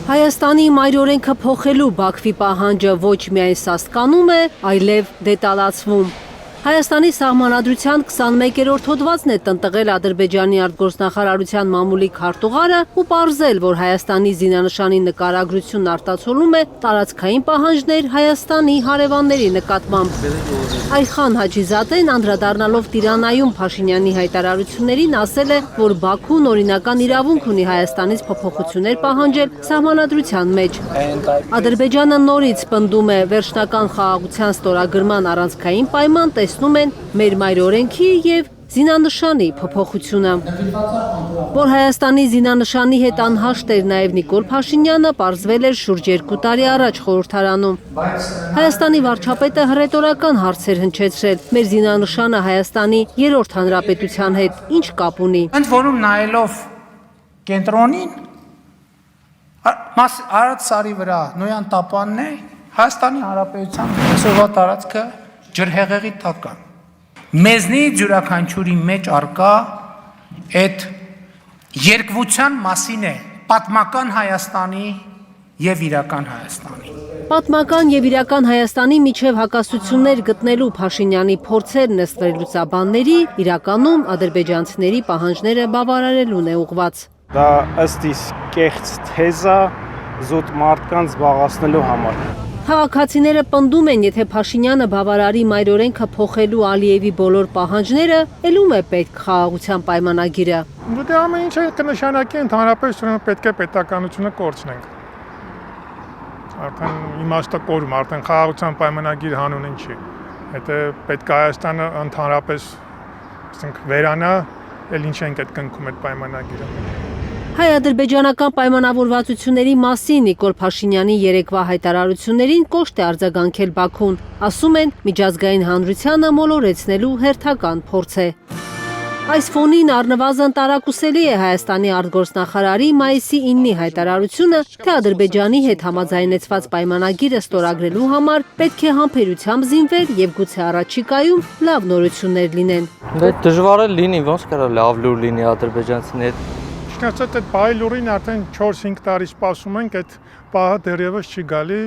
Հայաստանի մայրօրենքը փոխելու Բաքվի պահանջը ոչ միայն սաստկանում է, այլև դետալացվում։ Հայաստանի սահմանադրության 21-րդ հոդվածն է տնտղել Ադրբեջանի արտգործնախարարության մամուլի քարտուղարը ու պարզել, որ Հայաստանի զինանշանի նկարագրությունն արտացոլում է տարածքային պահանջներ Հայաստանի հարևանների նկատմամբ։ Այխան Հաջիզադեն անդրադառնալով Տիրանայում Փաշինյանի հայտարարություններին ասել է, որ Բաքուն օրինական իրավունք ունի Հայաստանից փոփոխություններ պահանջել սահմանադրության մեջ։ Ադրբեջանը նորից պնդում է վերջնական խաղաղության ստորագրման առանցքային պայման տեսնում են մեր մայրօրենքի և զինանշանի փոփոխությունը։ Որ Հայաստանի զինանշանի հետ անհաշտ էր նաև Նիկոլ Փաշինյանը, պարզվել էր շուրջ 2 տարի առաջ խորհրդարանում։ Հայաստանի վարչապետը հռետորական հարցեր հնչեցրել. մեր զինանշանը Հայաստանի 3-րդ հանրապետության հետ ինչ կապ ունի։ Ընդ որում նայելով կենտրոնին, Արարատ սարի վրա Նոյան տապանն է, Հայաստանի հանրապետության այսօրվա տարածքը ջրհեղեղի տակ է։ Մեզնից յուրաքանչյուրի մեջ արկա այդ երկվության մասին է պատմական Հայաստանի և իրական Հայաստանի։ Պատմական և իրական Հայաստանի միջև հակասություններ գտնելու Փաշինյանի փորձերն ըստ վերլուծաբանների իրականում ադրբեջանցիների պահանջները բավարարելուն է ուղղված։ Դա ըստ իս կեղծ թեզ է զուտ մարդկանց զբաղացնելու համար։ Քաղաքացիները պնդում են, եթե Փաշինյանը բավարարի մայրօրենքը փոխելու Ալիևի բոլոր պահանջները, ելում է պետք խաղաղության պայմանագիրը։ Դե ամեն ինչը կնշանակի ընդհանրապես ուրեմն պետք է պետականությունը կորցնենք։ Արդեն իմաստակորում, արդեն խաղաղության պայմանագիր հանուն ինչի։ Եթե պետք է Հայաստանը ընդհանրապես վերանա, էլ ինչ ենք այդ կնքում այդ պայմանագիրը։ Հայ-ադրբեջանական պայմանավորվածությունների մասին Նիկոլ Փաշինյանի երեկվա հայտարարություններին կոշտ է արձագանքել Բաքուն։ Ասում են, միջազգային հանրությանը մոլորեցնելու հերթական փորձ է։ Այս ֆոնին առնվազն տարակուսելի է Հայաստանի արտգործնախարարի մայիսի 9-ի հայտարարությունը, թե Ադրբեջանի հետ համաձայնեցված պայմանագիրը ստորագրելու համար պետք է համբերությամբ զինվեր և գուցե առաջիկայում լավ նորություններ լինեն։ Դե դժվար է լինի, ոնց կարա լավ լուր լինի ադրբեջանցիների հետ։ Չնայած այդ պահի լուրին արդեն 4-5 տարի սպասում ենք, այդ պահը դեռևս չի գալի,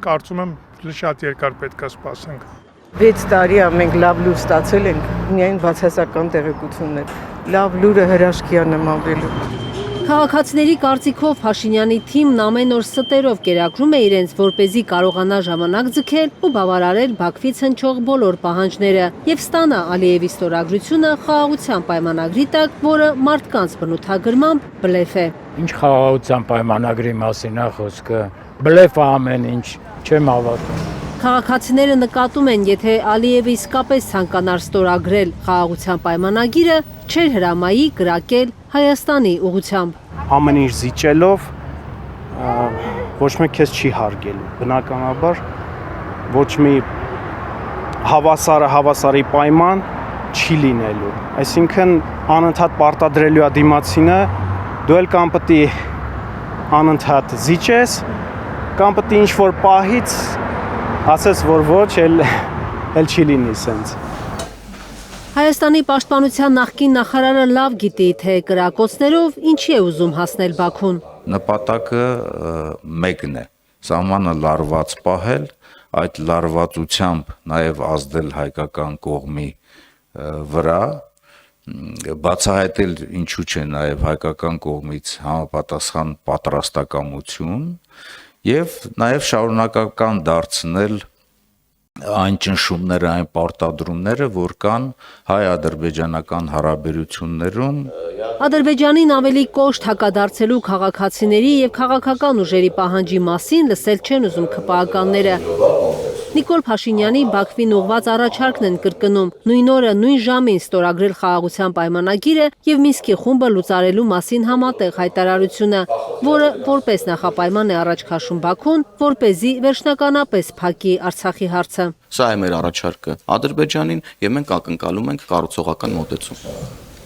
կարծում եմ շատ երկար պետք է սպասենք։ 6 տարի մենք լավ լուր ստացել ենք, միայն բացասական տեղեկություններ։ Լավ լուրը հրաշքի է նմանվելու։ Քաղաքացիների կարծիքով Փաշինյանի թիմն ամեն օր ստերով կերակրում է իրենց, որպեսզի կարողանա ժամանակ ձգել ու բավարարել Բաքվից հնչող բոլոր պահանջները և ստանա Ալիևի ստորագրությունը խաղաղության պայմանագրի տակ, որը մարդկանց բնութագրմամբ բլեֆ է։ Ինչ խաղաղության պայմանագրի մասին է խոսքը։ Բլեֆ է ամեն ինչ, չեմ հավատում։ Քաղաքացիները նկատում են, եթե Ալիևը իսկապես ցանկանար ստորագրել խաղաղության պայմանագիրը, չէր հրամայի կրակել Հայաստանի ուղղությամբ։ Ամեն ինչ զիջելով ոչ մեկ քեզ չի հարգելու։ Բնականաբար ոչ մի հավասարի պայման չի լինելու։ Այսինքն անընդհատ պարտադրելու է դիմացինը, դու էլ կամ պետք է անընդհատ զիջես, կամ պետք է ինչ-որ պահից ասես, որ ոչ, էլ չի լինի սենց։ Հայաստանի պաշտպանության նախկին նախարարը լավ գիտի, թե կրակոցներով ինչի է ուզում հասնել Բաքուն։ Նպատակը մեկն է, սահմանը լարված պահել, այդ լարվածությամբ նաև ազդել հայկական կողմի վրա, բացահայտել ինչու չէ նաև հայկական կողմից համապատասխան պատրաստակամություն և նաև շարունակական դարձնել այն ճնշումները, այն պարտադրումները, որ կան հայ-ադրբեջանական հարաբերություններում։ Ադրբեջանին ավելի կոշտ հակադարձելու քաղաքացիների և քաղաքական ուժերի պահանջի մասին լսել չեն ուզում ՔՊԱ-ականները։ Նիկոլ Փաշինյանի Բաքվին ուղղված առաջարկն են կրկնում նույն օրը նույն ժամին ստորագրել խաղաղության պայմանագիրը և Մինսկի խումբը լուծարելու մասին համատեղ հայտարարությունը, որը որպես նախապայման է առաջ քաշում Բաքուն, որպեսզի վերջնականապես փակի Արցախի հարցը։ Սա է մեր առաջարկը Ադրբեջանին և մենք ակնկալում ենք կառուցողական մոտեցում։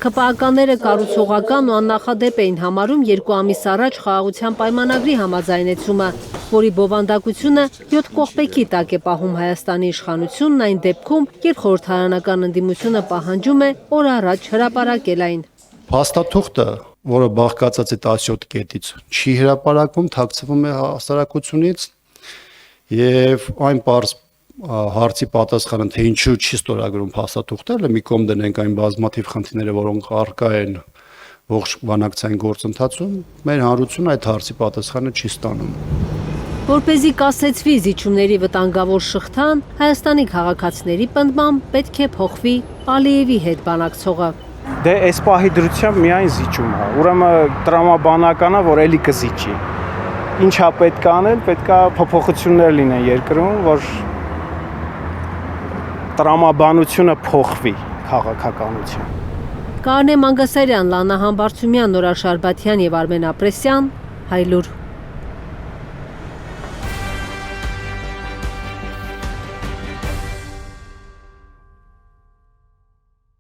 ՔՊԱ-ականները կառուցողական ու աննախադեպ էին համարում 2 ամիս առաջ խաղաղության պայմանագրի համաձայնեցումը, որի բովանդակությունը 7 կողպեքի տակ է պահում Հայաստանի իշխանությունն այն դեպքում, երբ խորհրդարանական ընդդիմությունը պահանջում է օր առաջ հրապարակել այն։ Փաստաթուղթը որը բաղկացած է 17 կետից, չի հրապարակվում, թաքցվում է հասարակությունից եւ այն պարզ հարցի պատասխանը թե ինչու չի ստորագրում փաստաթուղթերը, մի կողմ դնենք այն բազմաթիվ խնդիրները, որոնք առկա են ողջ բանակցային գործընթացում, մեր հանրությունը այդ հարցի պատասխանը չի ստանում։ Որպեսզի կասեցվի զիջումների վտանգավոր շղթան, Հայաստանի քաղաքացիների պնդմամբ պետք է փոխվի Ալիևի հետ բանակցողը։ Դե այս պահի դրությամբ միայն զիջում է։ Ուրեմն տրամաբանական է, որ էլի կզիջի։ Ինչա պետք է անել, պետք է փոփոխություններ լինեն երկրում, որ տրամաբանությունը փոխվի քաղաքականության։ Կարնե Մանգասարյան, Լանա Համբարձումյան, Նորա Շարբաթյան եւ Արմեն Ապրեսյան, Հայլուր։